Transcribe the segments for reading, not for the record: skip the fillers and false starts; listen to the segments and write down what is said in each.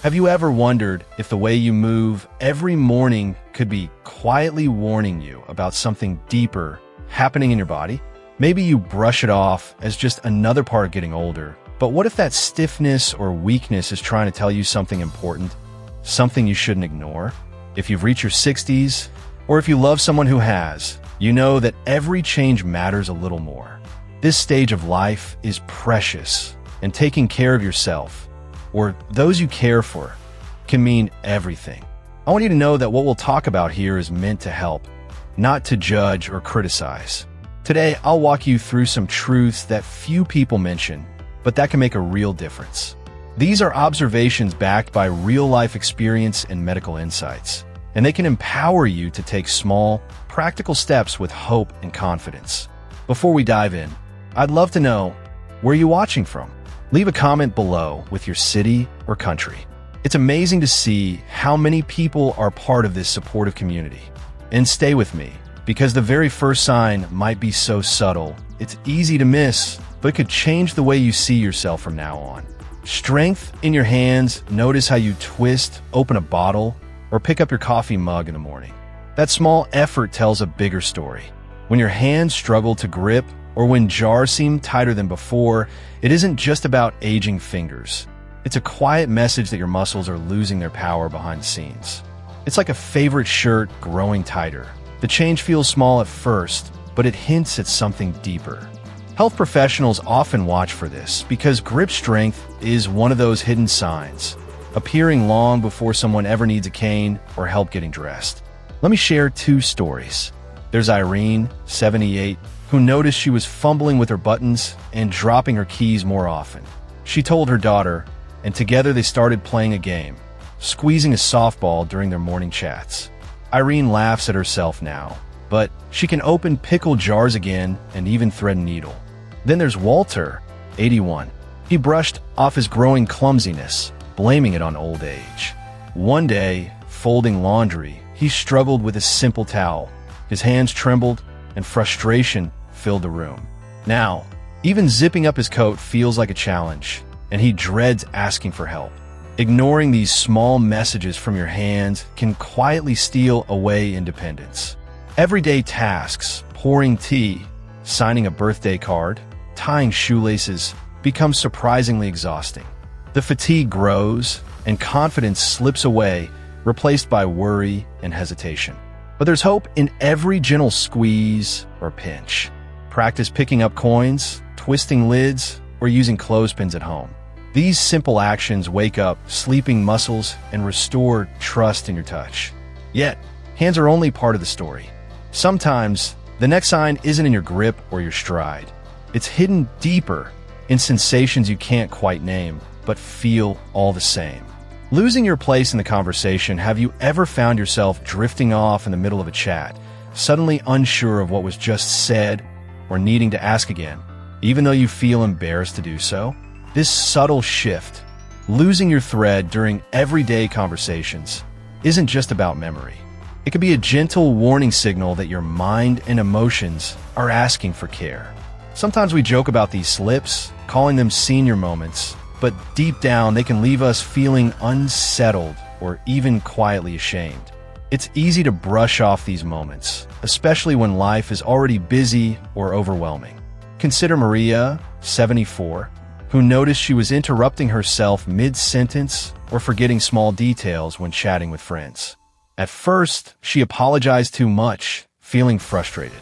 Have you ever wondered if the way you move every morning could be quietly warning you about something deeper happening in your body? Maybe you brush it off as just another part of getting older, but what if that stiffness or weakness is trying to tell you something important, something you shouldn't ignore? If you've reached your 60s, or if you love someone who has, you know that every change matters a little more. This stage of life is precious, and taking care of yourself, or those you care for, can mean everything. I want you to know that what we'll talk about here is meant to help, not to judge or criticize. Today, I'll walk you through some truths that few people mention, but that can make a real difference. These are observations backed by real-life experience and medical insights, and they can empower you to take small, practical steps with hope and confidence. Before we dive in, I'd love to know, where are you watching from? Leave a comment below with your city or country. It's amazing to see how many people are part of this supportive community. And stay with me, because the very first sign might be so subtle, it's easy to miss, but it could change the way you see yourself from now on. Strength in your hands. Notice how you twist, open a bottle, or pick up your coffee mug in the morning. That small effort tells a bigger story. When your hands struggle to grip, or when jars seem tighter than before, it isn't just about aging fingers. It's a quiet message that your muscles are losing their power behind the scenes. It's like a favorite shirt growing tighter. The change feels small at first, but it hints at something deeper. Health professionals often watch for this because grip strength is one of those hidden signs, appearing long before someone ever needs a cane or help getting dressed. Let me share two stories. There's Irene, 78, who noticed she was fumbling with her buttons and dropping her keys more often. She told her daughter, and together they started playing a game, squeezing a softball during their morning chats. Irene laughs at herself now, but she can open pickle jars again and even thread a needle. Then there's Walter, 81. He brushed off his growing clumsiness, blaming it on old age. One day, folding laundry, he struggled with a simple towel. His hands trembled, and frustration filled the room. Now, even zipping up his coat feels like a challenge, and he dreads asking for help. Ignoring these small messages from your hands can quietly steal away independence. Everyday tasks, pouring tea, signing a birthday card, tying shoelaces, become surprisingly exhausting. The fatigue grows, and confidence slips away, replaced by worry and hesitation. But there's hope in every gentle squeeze or pinch. Practice picking up coins, twisting lids, or using clothespins at home. These simple actions wake up sleeping muscles and restore trust in your touch. Yet, hands are only part of the story. Sometimes, the next sign isn't in your grip or your stride. It's hidden deeper in sensations you can't quite name, but feel all the same. Losing your place in the conversation. Have you ever found yourself drifting off in the middle of a chat, suddenly unsure of what was just said or needing to ask again, even though you feel embarrassed to do so? This subtle shift, losing your thread during everyday conversations, isn't just about memory. It could be a gentle warning signal that your mind and emotions are asking for care. Sometimes we joke about these slips, calling them senior moments, but deep down they can leave us feeling unsettled or even quietly ashamed. It's easy to brush off these moments, especially when life is already busy or overwhelming. Consider Maria, 74, who noticed she was interrupting herself mid-sentence or forgetting small details when chatting with friends. At first, she apologized too much, feeling frustrated.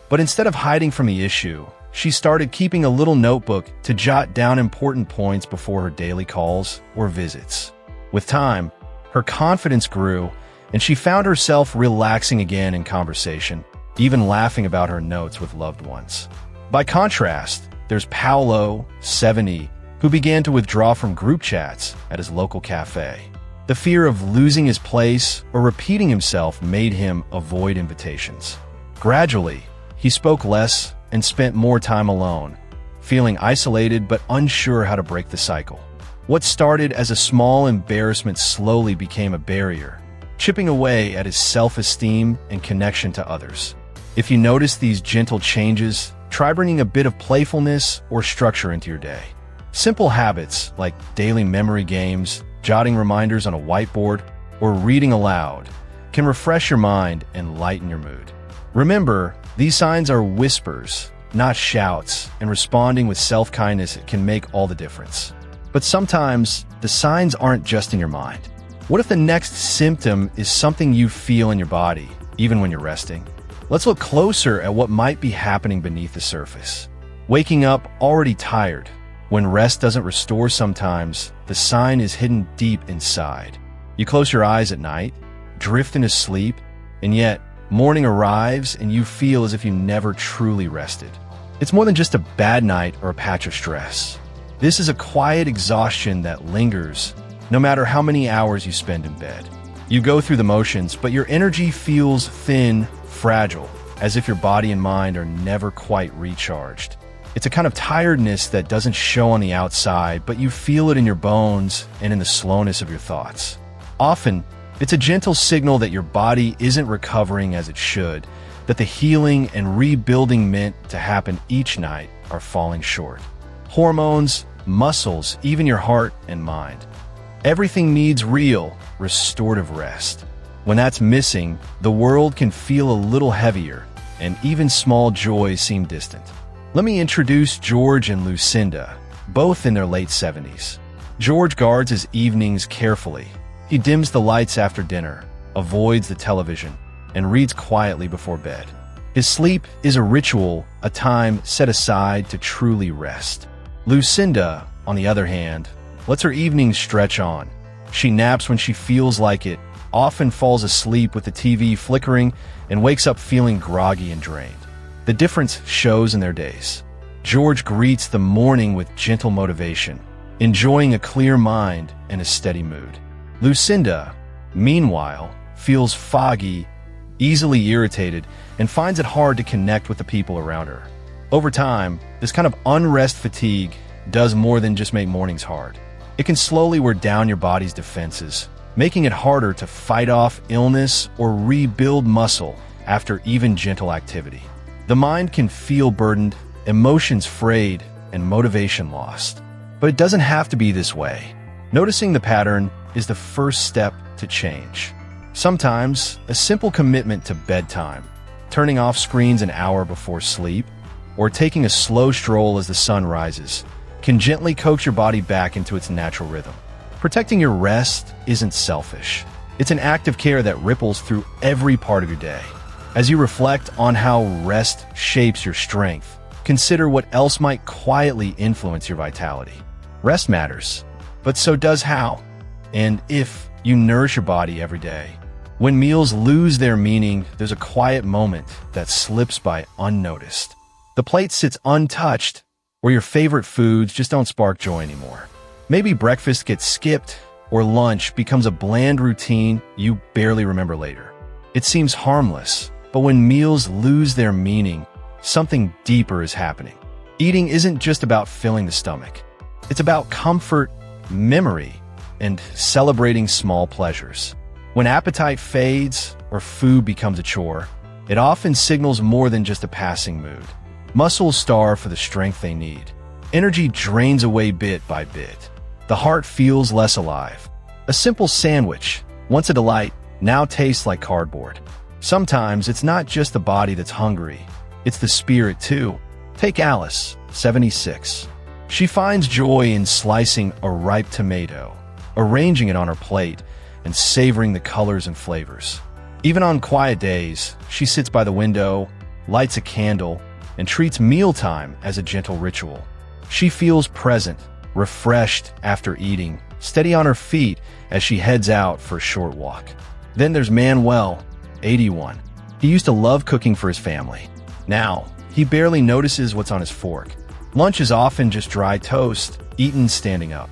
But instead of hiding from the issue, she started keeping a little notebook to jot down important points before her daily calls or visits. With time, her confidence grew, and she found herself relaxing again in conversation, even laughing about her notes with loved ones. By contrast, there's Paolo, 70, who began to withdraw from group chats at his local cafe. The fear of losing his place or repeating himself made him avoid invitations. Gradually, he spoke less and spent more time alone, feeling isolated but unsure how to break the cycle. What started as a small embarrassment slowly became a barrier, chipping away at his self-esteem and connection to others. If you notice these gentle changes, try bringing a bit of playfulness or structure into your day. Simple habits like daily memory games, jotting reminders on a whiteboard, or reading aloud can refresh your mind and lighten your mood. Remember, these signs are whispers, not shouts, and responding with self-kindness can make all the difference. But sometimes, the signs aren't just in your mind. What if the next symptom is something you feel in your body, even when you're resting? Let's look closer at what might be happening beneath the surface. Waking up already tired. When rest doesn't restore sometimes, the sign is hidden deep inside. You close your eyes at night, drift into sleep, and yet morning arrives and you feel as if you never truly rested. It's more than just a bad night or a patch of stress. This is a quiet exhaustion that lingers, no matter how many hours you spend in bed. You go through the motions, but your energy feels thin, fragile, as if your body and mind are never quite recharged. It's a kind of tiredness that doesn't show on the outside, but you feel it in your bones and in the slowness of your thoughts. Often, it's a gentle signal that your body isn't recovering as it should, that the healing and rebuilding meant to happen each night are falling short. Hormones, muscles, even your heart and mind. Everything needs real, restorative rest. When that's missing, the world can feel a little heavier, and even small joys seem distant. Let me introduce George and Lucinda, both in their late 70s. George guards his evenings carefully. He dims the lights after dinner, avoids the television, and reads quietly before bed. His sleep is a ritual, a time set aside to truly rest. Lucinda, on the other hand, lets her evenings stretch on. She naps when she feels like it, often falls asleep with the TV flickering, and wakes up feeling groggy and drained. The difference shows in their days. George greets the morning with gentle motivation, enjoying a clear mind and a steady mood. Lucinda, meanwhile, feels foggy, easily irritated, and finds it hard to connect with the people around her. Over time, this kind of unrest fatigue does more than just make mornings hard. It can slowly wear down your body's defenses, making it harder to fight off illness or rebuild muscle after even gentle activity. The mind can feel burdened, emotions frayed, and motivation lost. But it doesn't have to be this way. Noticing the pattern is the first step to change. Sometimes, a simple commitment to bedtime, turning off screens an hour before sleep, or taking a slow stroll as the sun rises, can gently coax your body back into its natural rhythm. Protecting your rest isn't selfish. It's an act of care that ripples through every part of your day. As you reflect on how rest shapes your strength, consider what else might quietly influence your vitality. Rest matters, but so does how. And if you nourish your body every day. When meals lose their meaning, there's a quiet moment that slips by unnoticed. The plate sits untouched, or your favorite foods just don't spark joy anymore. Maybe breakfast gets skipped, or lunch becomes a bland routine you barely remember later. It seems harmless, but when meals lose their meaning, something deeper is happening. Eating isn't just about filling the stomach. It's about comfort, memory, and celebrating small pleasures. When appetite fades or food becomes a chore, it often signals more than just a passing mood. Muscles starve for the strength they need. Energy drains away bit by bit. The heart feels less alive. A simple sandwich, once a delight, now tastes like cardboard. Sometimes it's not just the body that's hungry, it's the spirit too. Take Alice, 76. She finds joy in slicing a ripe tomato, arranging it on her plate, and savoring the colors and flavors. Even on quiet days, she sits by the window, lights a candle, and treats mealtime as a gentle ritual. She feels present, refreshed after eating, steady on her feet as she heads out for a short walk. Then there's Manuel, 81. He used to love cooking for his family. Now, he barely notices what's on his fork. Lunch is often just dry toast, eaten standing up.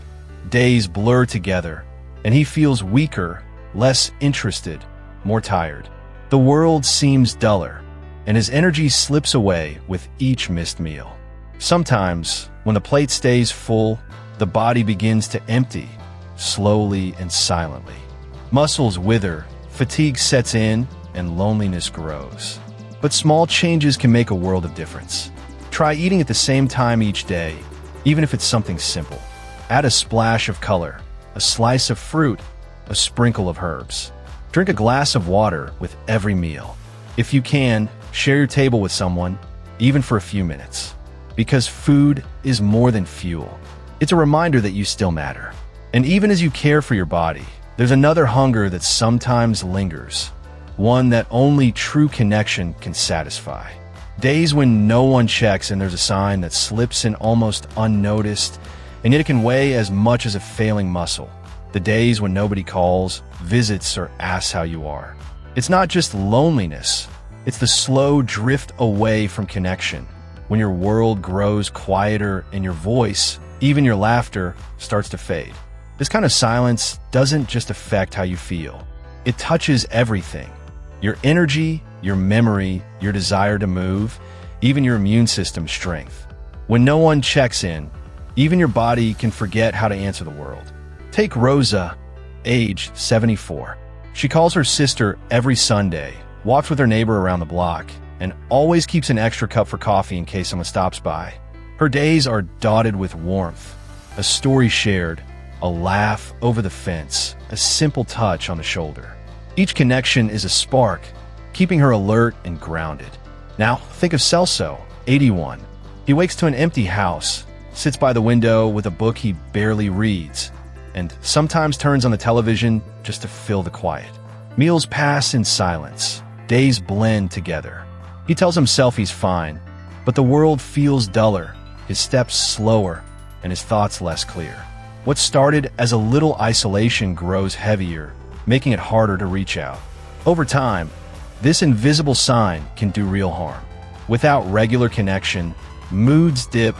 Days blur together, and he feels weaker, less interested, more tired. The world seems duller, and his energy slips away with each missed meal. Sometimes, when the plate stays full, the body begins to empty, slowly and silently. Muscles wither, fatigue sets in, and loneliness grows. But small changes can make a world of difference. Try eating at the same time each day, even if it's something simple. Add a splash of color, a slice of fruit, a sprinkle of herbs. Drink a glass of water with every meal. If you can, share your table with someone, even for a few minutes. Because food is more than fuel. It's a reminder that you still matter. And even as you care for your body, there's another hunger that sometimes lingers, one that only true connection can satisfy. Days when no one checks and there's a sign that slips in almost unnoticed, and yet it can weigh as much as a failing muscle. The days when nobody calls, visits, or asks how you are. It's not just loneliness, it's the slow drift away from connection, when your world grows quieter and your voice, even your laughter, starts to fade. This kind of silence doesn't just affect how you feel. It touches everything. Your energy, your memory, your desire to move, even your immune system's strength. When no one checks in, even your body can forget how to answer the world. Take Rosa, age 74. She calls her sister every Sunday, walks with her neighbor around the block, and always keeps an extra cup for coffee in case someone stops by. Her days are dotted with warmth, a story shared, a laugh over the fence, a simple touch on the shoulder. Each connection is a spark, keeping her alert and grounded. Now, think of Celso, 81. He wakes to an empty house, sits by the window with a book he barely reads, and sometimes turns on the television just to fill the quiet. Meals pass in silence. Days blend together. He tells himself he's fine, but the world feels duller, his steps slower, and his thoughts less clear. What started as a little isolation grows heavier, making it harder to reach out. Over time, this invisible sign can do real harm. Without regular connection, moods dip,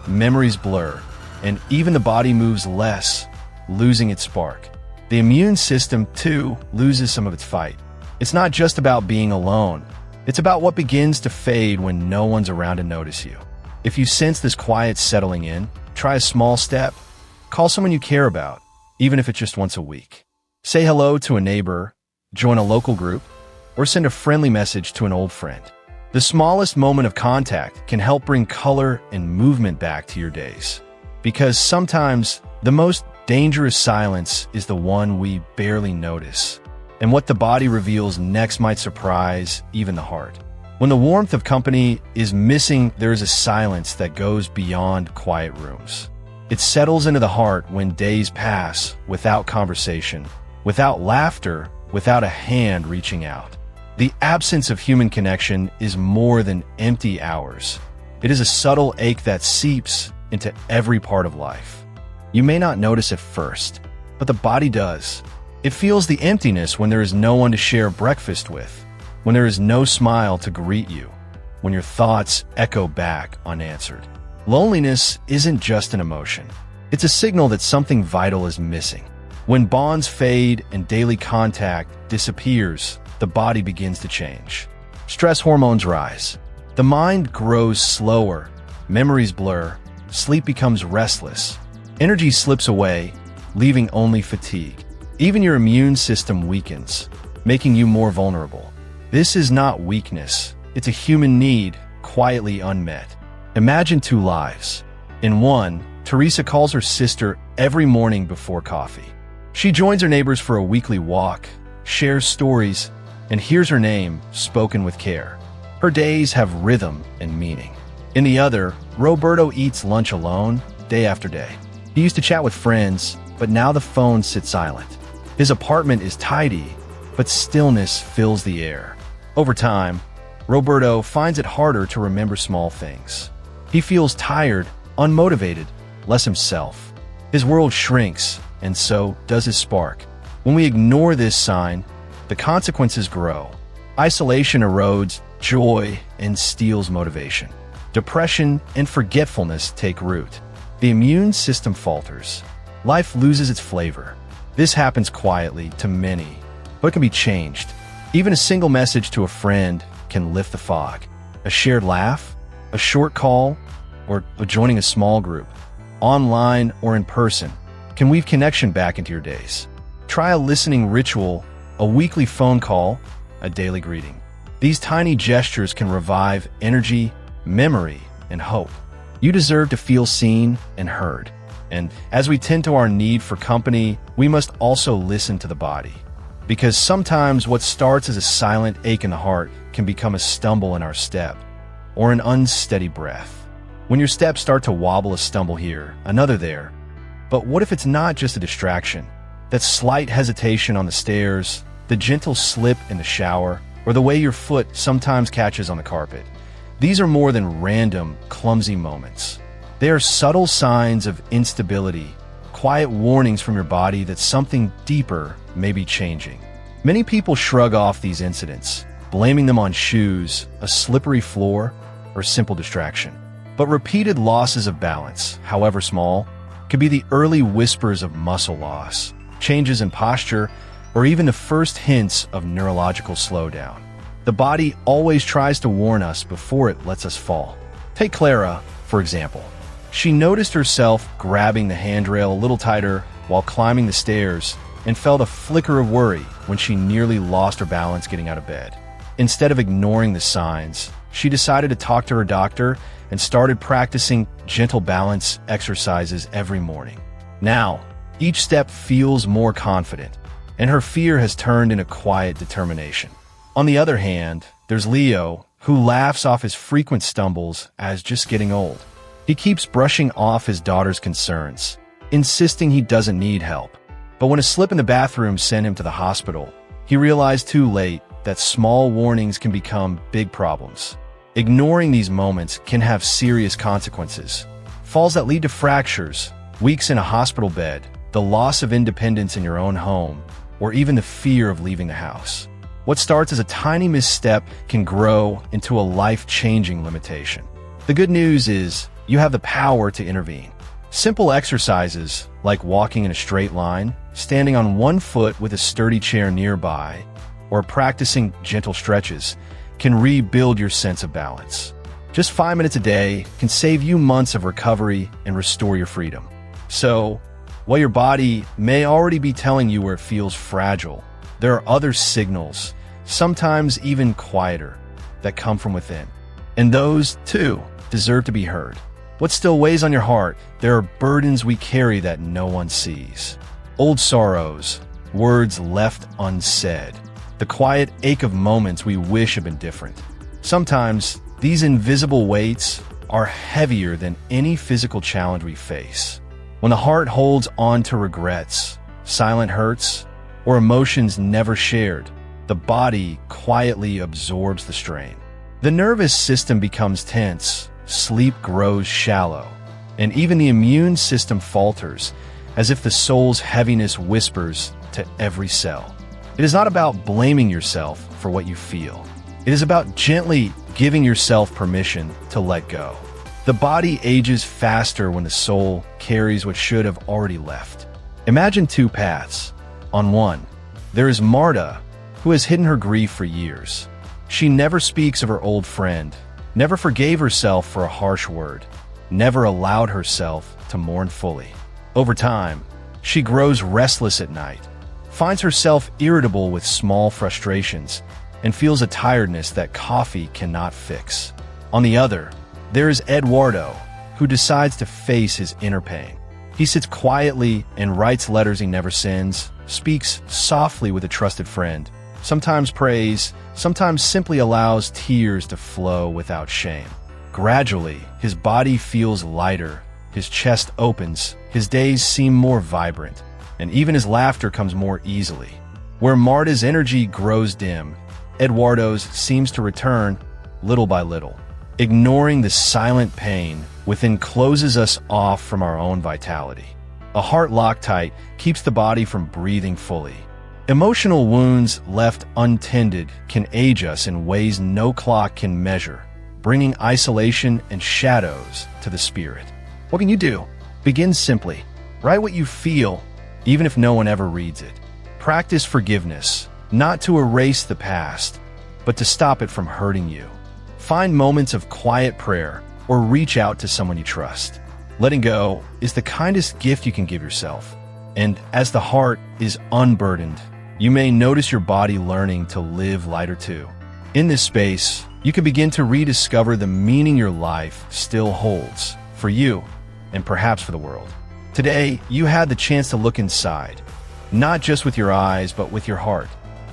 memories blur, and even the body moves less, losing its spark. The immune system, too, loses some of its fight. It's not just about being alone. It's about what begins to fade when no one's around to notice you. If you sense this quiet settling in, try a small step. Call someone you care about, even if it's just once a week. Say hello to a neighbor, join a local group, or send a friendly message to an old friend. The smallest moment of contact can help bring color and movement back to your days. Because sometimes the most dangerous silence is the one we barely notice. And what the body reveals next might surprise even the heart. When the warmth of company is missing, there is a silence that goes beyond quiet rooms. It settles into the heart when days pass without conversation, without laughter, without a hand reaching out. The absence of human connection is more than empty hours. It is a subtle ache that seeps into every part of life. You may not notice at first, but the body does. It feels the emptiness when there is no one to share breakfast with, when there is no smile to greet you, when your thoughts echo back unanswered. Loneliness isn't just an emotion. It's a signal that something vital is missing. When bonds fade and daily contact disappears, the body begins to change. Stress hormones rise. The mind grows slower, memories blur, sleep becomes restless. Energy slips away, leaving only fatigue. Even your immune system weakens, making you more vulnerable. This is not weakness. It's a human need, quietly unmet. Imagine two lives. In one, Teresa calls her sister every morning before coffee. She joins her neighbors for a weekly walk, shares stories, and hears her name spoken with care. Her days have rhythm and meaning. In the other, Roberto eats lunch alone, day after day. He used to chat with friends, but now the phone sits silent. His apartment is tidy, but stillness fills the air. Over time, Roberto finds it harder to remember small things. He feels tired, unmotivated, less himself. His world shrinks, and so does his spark. When we ignore this sign, the consequences grow. Isolation erodes joy and steals motivation. Depression and forgetfulness take root. The immune system falters. Life loses its flavor. This happens quietly to many, but it can be changed. Even a single message to a friend can lift the fog. A shared laugh, a short call, or joining a small group, online or in person, can weave connection back into your days. Try a listening ritual, a weekly phone call, a daily greeting. These tiny gestures can revive energy, memory, and hope. You deserve to feel seen and heard. And as we tend to our need for company, we must also listen to the body. Because sometimes what starts as a silent ache in the heart can become a stumble in our step, or an unsteady breath. When your steps start to wobble, a stumble here, another there. But what if it's not just a distraction? That slight hesitation on the stairs, the gentle slip in the shower, or the way your foot sometimes catches on the carpet. These are more than random, clumsy moments. They are subtle signs of instability, quiet warnings from your body that something deeper may be changing. Many people shrug off these incidents, blaming them on shoes, a slippery floor, or simple distraction. But repeated losses of balance, however small, could be the early whispers of muscle loss, changes in posture, or even the first hints of neurological slowdown. The body always tries to warn us before it lets us fall. Take Clara, for example. She noticed herself grabbing the handrail a little tighter while climbing the stairs and felt a flicker of worry when she nearly lost her balance getting out of bed. Instead of ignoring the signs, she decided to talk to her doctor and started practicing gentle balance exercises every morning. Now, each step feels more confident, and her fear has turned into quiet determination. On the other hand, there's Leo, who laughs off his frequent stumbles as just getting old. He keeps brushing off his daughter's concerns, insisting he doesn't need help. But when a slip in the bathroom sent him to the hospital, he realized too late that small warnings can become big problems. Ignoring these moments can have serious consequences. Falls that lead to fractures, weeks in a hospital bed, the loss of independence in your own home, or even the fear of leaving the house. What starts as a tiny misstep can grow into a life-changing limitation. The good news is you have the power to intervene. Simple exercises like walking in a straight line, standing on one foot with a sturdy chair nearby, or practicing gentle stretches can rebuild your sense of balance. Just 5 minutes a day can save you months of recovery and restore your freedom. So, while your body may already be telling you where it feels fragile, there are other signals, sometimes even quieter, that come from within. And those, too, deserve to be heard. What still weighs on your heart? There are burdens we carry that no one sees. Old sorrows, words left unsaid, the quiet ache of moments we wish had been different. Sometimes, these invisible weights are heavier than any physical challenge we face. When the heart holds on to regrets, silent hurts, or emotions never shared, the body quietly absorbs the strain. The nervous system becomes tense, sleep grows shallow, and even the immune system falters, as if the soul's heaviness whispers to every cell. It is not about blaming yourself for what you feel. It is about gently giving yourself permission to let go. The body ages faster when the soul carries what should have already left. Imagine two paths. On one, there is Marta, who has hidden her grief for years. She never speaks of her old friend, never forgave herself for a harsh word, never allowed herself to mourn fully. Over time, she grows restless at night, finds herself irritable with small frustrations, and feels a tiredness that coffee cannot fix. On the other, there is Eduardo, who decides to face his inner pain. He sits quietly and writes letters he never sends, speaks softly with a trusted friend, sometimes prays, sometimes simply allows tears to flow without shame. Gradually, his body feels lighter, his chest opens, his days seem more vibrant, and even his laughter comes more easily. Where Marta's energy grows dim, Eduardo's seems to return little by little. Ignoring the silent pain within closes us off from our own vitality. A heart locked tight keeps the body from breathing fully. Emotional wounds left untended can age us in ways no clock can measure, bringing isolation and shadows to the spirit. What can you do? Begin simply. Write what you feel, even if no one ever reads it. Practice forgiveness, not to erase the past, but to stop it from hurting you. Find moments of quiet prayer or reach out to someone you trust. Letting go is the kindest gift you can give yourself. And as the heart is unburdened, you may notice your body learning to live lighter too. In this space, you can begin to rediscover the meaning your life still holds for you and perhaps for the world. Today, you had the chance to look inside, not just with your eyes, but with your heart.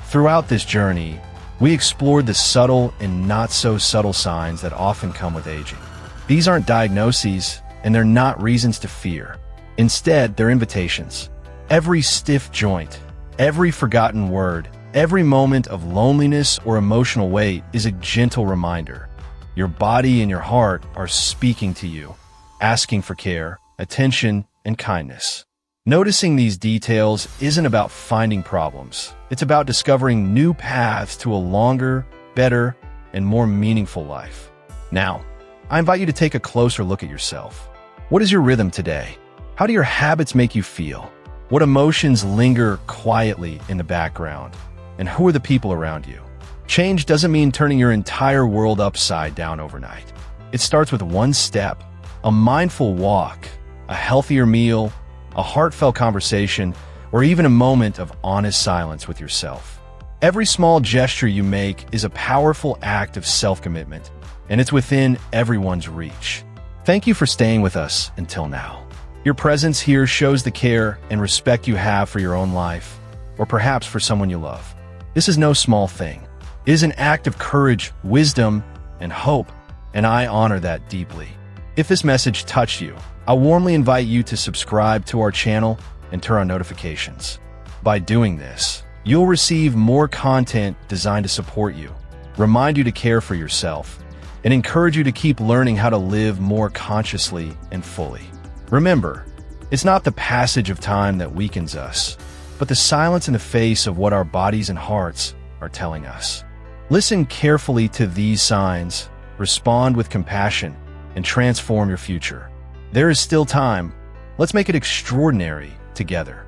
Throughout this journey, we explored the subtle and not-so-subtle signs that often come with aging. These aren't diagnoses, and they're not reasons to fear. Instead, they're invitations. Every stiff joint, every forgotten word, every moment of loneliness or emotional weight is a gentle reminder. Your body and your heart are speaking to you, asking for care, attention, and kindness. Noticing these details isn't about finding problems. It's about discovering new paths to a longer, better, and more meaningful life. Now, I invite you to take a closer look at yourself. What is your rhythm today? How do your habits make you feel? What emotions linger quietly in the background? And who are the people around you? Change doesn't mean turning your entire world upside down overnight. It starts with one step, a mindful walk, a healthier meal, a heartfelt conversation, or even a moment of honest silence with yourself. Every small gesture you make is a powerful act of self-commitment, and it's within everyone's reach. Thank you for staying with us until now. Your presence here shows the care and respect you have for your own life, or perhaps for someone you love. This is no small thing. It is an act of courage, wisdom, and hope, and I honor that deeply. If this message touched you, I warmly invite you to subscribe to our channel and turn on notifications. By doing this, you'll receive more content designed to support you, remind you to care for yourself, and encourage you to keep learning how to live more consciously and fully. Remember, it's not the passage of time that weakens us, but the silence in the face of what our bodies and hearts are telling us. Listen carefully to these signs, respond with compassion, and transform your future. There is still time. Let's make it extraordinary together.